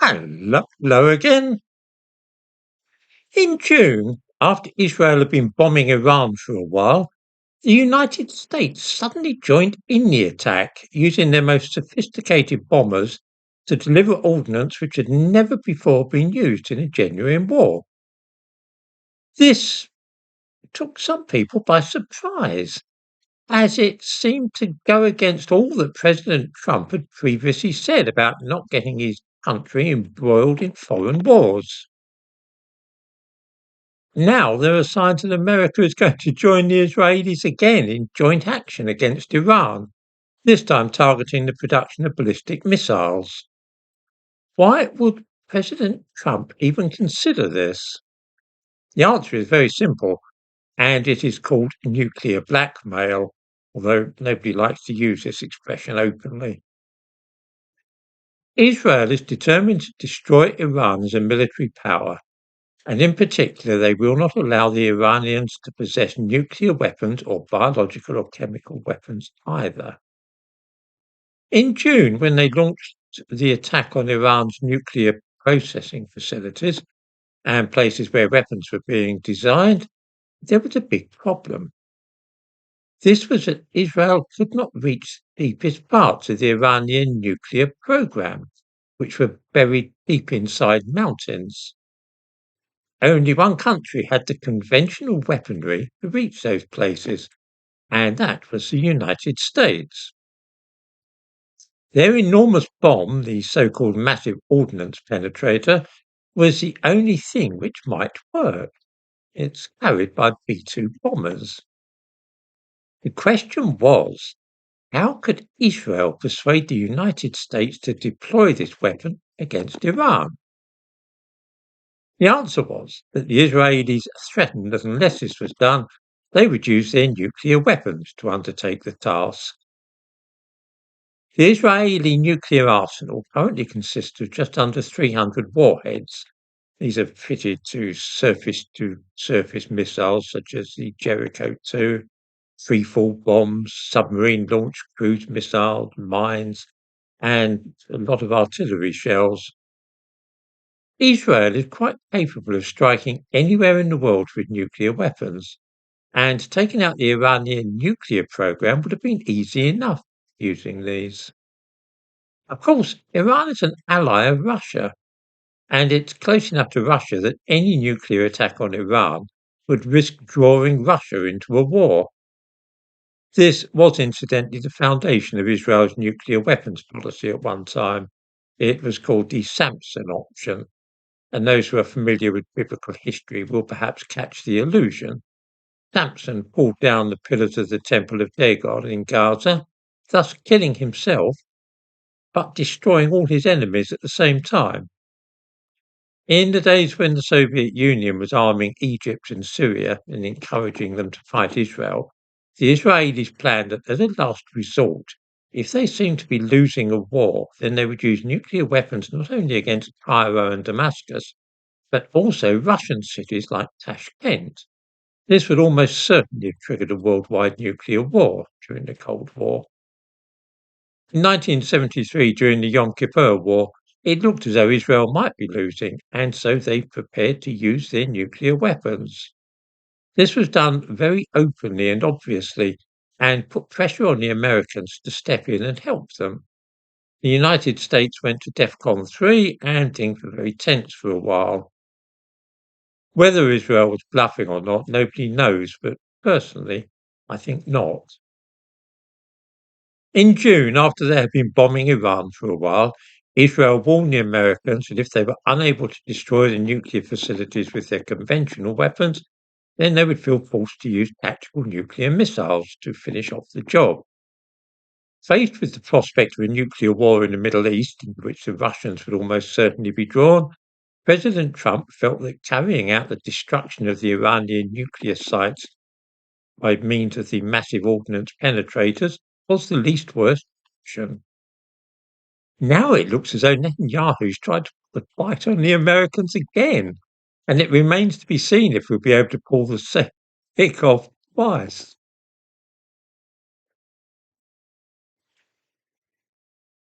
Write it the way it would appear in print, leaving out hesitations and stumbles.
Hello again. In June, after Israel had been bombing Iran for a while, the United States suddenly joined in the attack using their most sophisticated bombers to deliver ordnance which had never before been used in a genuine war. This took some people by surprise, as it seemed to go against all that President Trump had previously said about not getting his country embroiled in foreign wars. Now there are signs that America is going to join the Israelis again in joint action against Iran, this time targeting the production of ballistic missiles. Why would President Trump even consider this? The answer is very simple, and it is called nuclear blackmail, although nobody likes to use this expression openly. Israel is determined to destroy Iran as a military power. And in particular, they will not allow the Iranians to possess nuclear weapons or biological or chemical weapons either. In June, when they launched the attack on Iran's nuclear processing facilities and places where weapons were being designed, there was a big problem. This was that Israel could not reach the deepest parts of the Iranian nuclear program, which were buried deep inside mountains. Only one country had the conventional weaponry to reach those places, and that was the United States. Their enormous bomb, the so-called massive ordnance penetrator, was the only thing which might work. It's carried by B-2 bombers. The question was, how could Israel persuade the United States to deploy this weapon against Iran? The answer was that the Israelis threatened that unless this was done, they would use their nuclear weapons to undertake the task. The Israeli nuclear arsenal currently consists of just under 300 warheads. These are fitted to surface missiles such as the Jericho-2, freefall bombs, submarine-launched cruise missiles, mines, and a lot of artillery shells. Israel is quite capable of striking anywhere in the world with nuclear weapons, and taking out the Iranian nuclear program would have been easy enough using these. Of course, Iran is an ally of Russia, and it's close enough to Russia that any nuclear attack on Iran would risk drawing Russia into a war. This was incidentally the foundation of Israel's nuclear weapons policy at one time. It was called the Samson Option, and those who are familiar with biblical history will perhaps catch the allusion. Samson pulled down the pillars of the Temple of Dagon in Gaza, thus killing himself, but destroying all his enemies at the same time. In the days when the Soviet Union was arming Egypt and Syria and encouraging them to fight Israel, the Israelis planned that as a last resort, if they seemed to be losing a war, then they would use nuclear weapons not only against Cairo and Damascus, but also Russian cities like Tashkent. This would almost certainly have triggered a worldwide nuclear war during the Cold War. In 1973, during the Yom Kippur War, it looked as though Israel might be losing, and so they prepared to use their nuclear weapons. This was done very openly and obviously, and put pressure on the Americans to step in and help them. The United States went to DEFCON 3, and things were very tense for a while. Whether Israel was bluffing or not, nobody knows, but personally, I think not. In June, after they had been bombing Iran for a while, Israel warned the Americans that if they were unable to destroy the nuclear facilities with their conventional weapons, then they would feel forced to use tactical nuclear missiles to finish off the job. Faced with the prospect of a nuclear war in the Middle East, into which the Russians would almost certainly be drawn, President Trump felt that carrying out the destruction of the Iranian nuclear sites by means of the massive ordnance penetrators was the least worst option. Now it looks as though Netanyahu's tried to put the fight on the Americans again, and it remains to be seen if we'll be able to pull the same trick off twice.